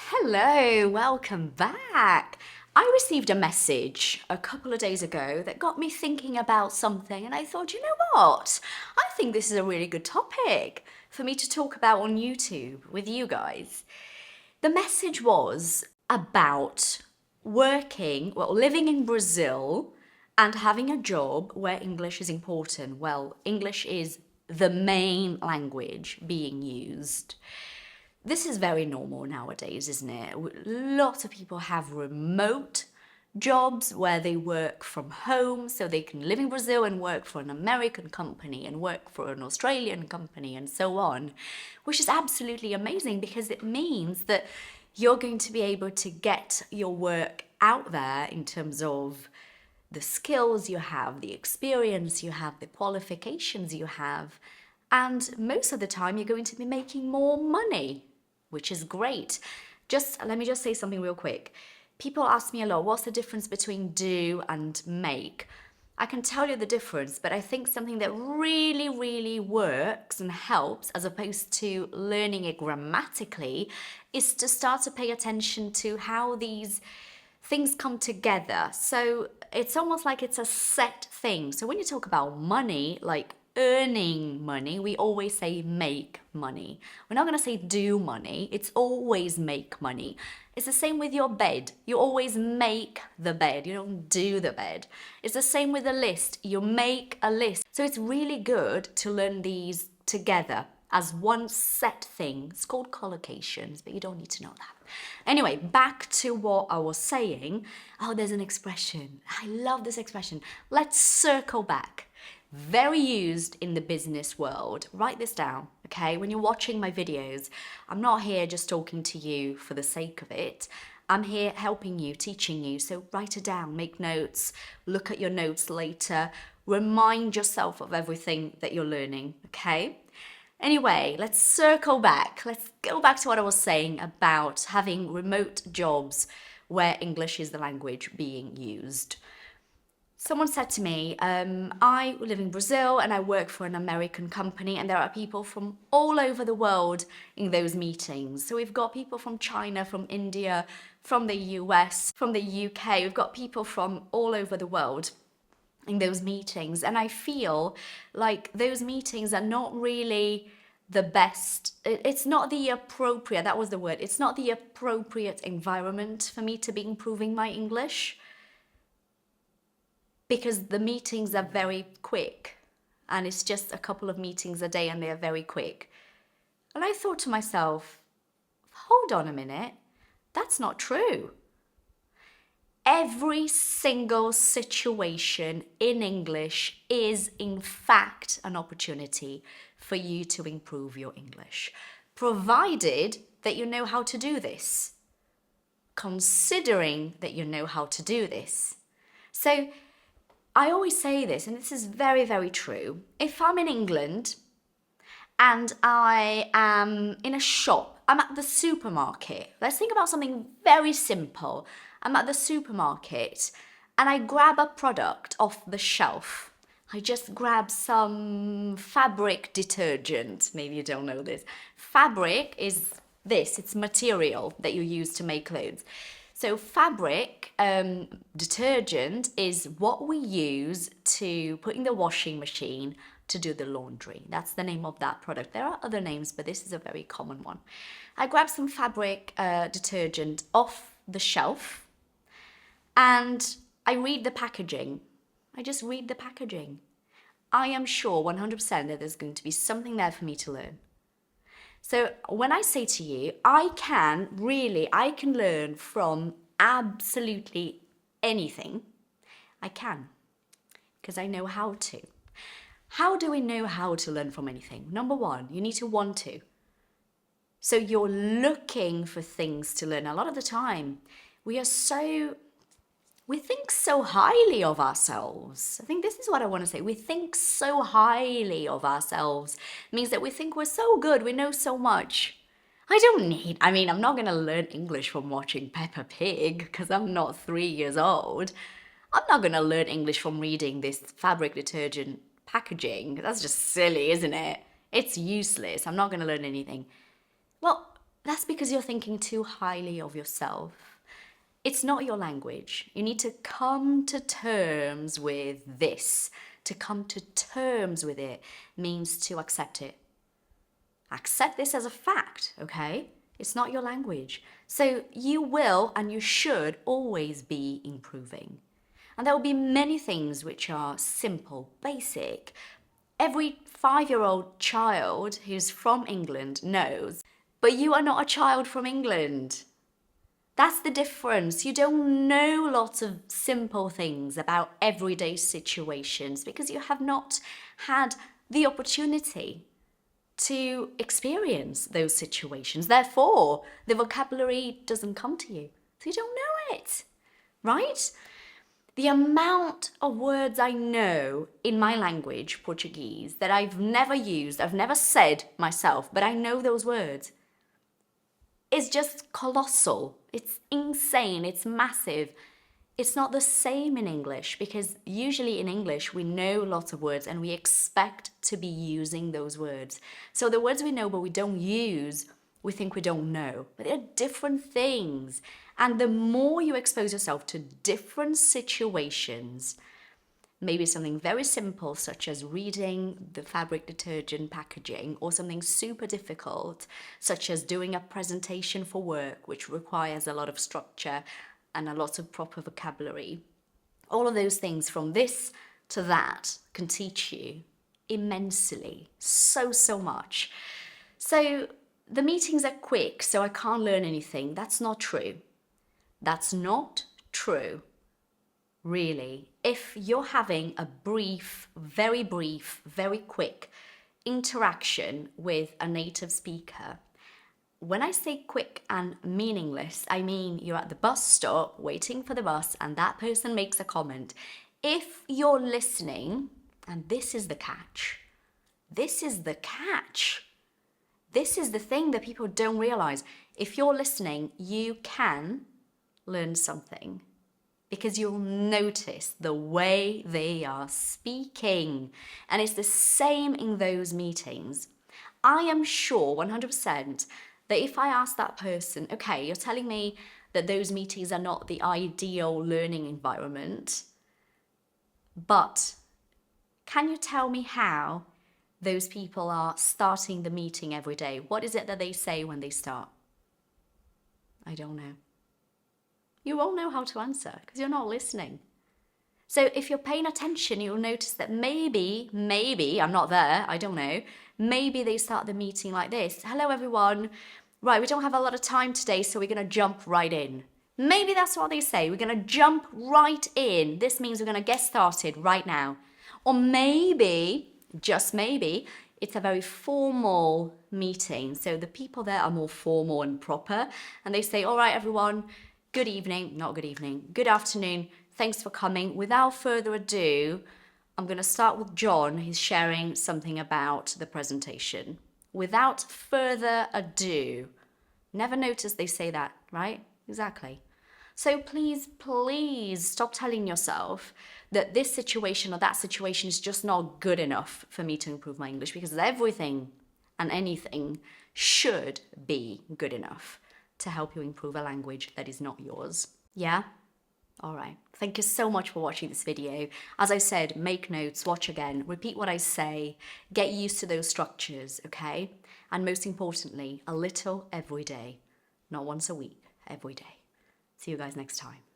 Hello, welcome back. I received a message a couple of days ago that got me thinking about something, and I thought, you know what? I think this is a really good topic for me to talk about on YouTube with you guys. The message was about living in Brazil and having a job where English is important. Well, English is the main language being used. This is very normal nowadays, isn't it? Lots of people have remote jobs where they work from home, so they can live in Brazil and work for an American company and work for an Australian company and so on, which is absolutely amazing because it means that you're going to be able to get your work out there in terms of the skills you have, the experience you have, the qualifications you have, and most of the time you're going to be making more money, which is great. Just let me just say something real quick. People ask me a lot, what's the difference between do and make? I can tell you the difference, but I think something that really, really works and helps, as opposed to learning it grammatically, is to start to pay attention to how these things come together. So it's almost like it's a set thing. So when you talk about money, like earning money, we always say make money. We're not going to say do money. It's always make money. It's the same with your bed. You always make the bed. You don't do the bed. It's the same with a list. You make a list. So it's really good to learn these together as one set thing. It's called collocations, but you don't need to know that. Anyway, back to what I was saying. Oh, there's an expression. I love this expression. Let's circle back. Very used in the business world. Write this down, okay? When you're watching my videos, I'm not here just talking to you for the sake of it. I'm here helping you, teaching you. So write it down, make notes, look at your notes later, remind yourself of everything that you're learning, okay? Anyway, let's circle back. Let's go back to what I was saying about having remote jobs where English is the language being used. Someone said to me, I live in Brazil and I work for an American company, and there are people from all over the world in those meetings. So we've got people from China, from India, from the US, from the UK. We've got people from all over the world in those meetings. And I feel like those meetings are not really the best. It's not the appropriate, that was the word. It's not the appropriate environment for me to be improving my English, because the meetings are very quick and it's just a couple of meetings a day and they're very quick. And I thought to myself, hold on a minute, that's not true. Every single situation in English is in fact an opportunity for you to improve your English, provided that you know how to do this, considering that you know how to do this. So I always say this, and this is very, very true. If I'm in England and I am in a shop, I'm at the supermarket. Let's think about something very simple. I'm at the supermarket and I grab a product off the shelf. I just grab some fabric detergent. Maybe you don't know this. Fabric is this, it's material that you use to make clothes. So fabric detergent is what we use to put in the washing machine to do the laundry. That's the name of that product. There are other names, but this is a very common one. I grab some fabric detergent off the shelf and I read the packaging. I just read the packaging. I am sure 100% that there's going to be something there for me to learn. So when I say to you, I can learn from absolutely anything. I can, because I know how to. How do we know how to learn from anything? Number one, you need to want to. So you're looking for things to learn. A lot of the time, we think so highly of ourselves. I think this is what I want to say. We think so highly of ourselves. It means that we think we're so good, we know so much. I'm not going to learn English from watching Peppa Pig because I'm not 3 years old. I'm not going to learn English from reading this fabric detergent packaging. That's just silly, isn't it? It's useless. I'm not going to learn anything. Well, the That's because you're thinking too highly of yourself. It's not your language. You need to come to terms with this. To come to terms with it means to accept it. Accept this as a fact, okay? It's not your language. So you will and you should always be improving. And there will be many things which are simple, basic. Every 5-year-old child who's from England knows, but you are not a child from England. That's the difference. You don't know lots of simple things about everyday situations because you have not had the opportunity to experience those situations. Therefore, the vocabulary doesn't come to you. So you don't know it, right? The amount of words I know in my language, Portuguese, that I've never used, I've never said myself, but I know those words, is just colossal. It's insane. It's massive. It's not the same in English because usually in English we know lots of words and we expect to be using those words. So the words we know but we don't use, we think we don't know. But they're different things. And the more you expose yourself to different situations, maybe something very simple such as reading the fabric detergent packaging, or something super difficult such as doing a presentation for work which requires a lot of structure and a lot of proper vocabulary. All of those things from this to that can teach you immensely, so much. So the meetings are quick, so I can't learn anything. That's not true. That's not true, really. If you're having a brief, very quick interaction with a native speaker, when I say quick and meaningless, I mean you're at the bus stop waiting for the bus and that person makes a comment. If you're listening, and this is the catch, this is the thing that people don't realize. If you're listening, you can learn something because you'll notice the way they are speaking. And it's the same in those meetings. I am sure 100% that if I ask that person, okay, you're telling me that those meetings are not the ideal learning environment, but can you tell me how those people are starting the meeting every day? What is it that they say when they start? I don't know. You won't know how to answer because you're not listening. So if you're paying attention, you'll notice that maybe, I'm not there, I don't know, maybe they start the meeting like this. Hello everyone. Right, we don't have a lot of time today, so we're going to jump right in. Maybe that's what they say. We're going to jump right in. This means we're going to get started right now. Or maybe, just maybe, it's a very formal meeting. So the people there are more formal and proper. And they say, all right, everyone, good evening, not good evening, good afternoon. Thanks for coming. Without further ado, I'm going to start with John. He's sharing something about the presentation. Without further ado. Never notice they say that, right? Exactly. So please stop telling yourself that this situation or that situation is just not good enough for me to improve my English, because everything and anything should be good enough to help you improve a language that is not yours. Yeah? All right. Thank you so much for watching this video. As I said, make notes, watch again, repeat what I say, get used to those structures, okay? And most importantly, a little every day, not once a week, every day. See you guys next time.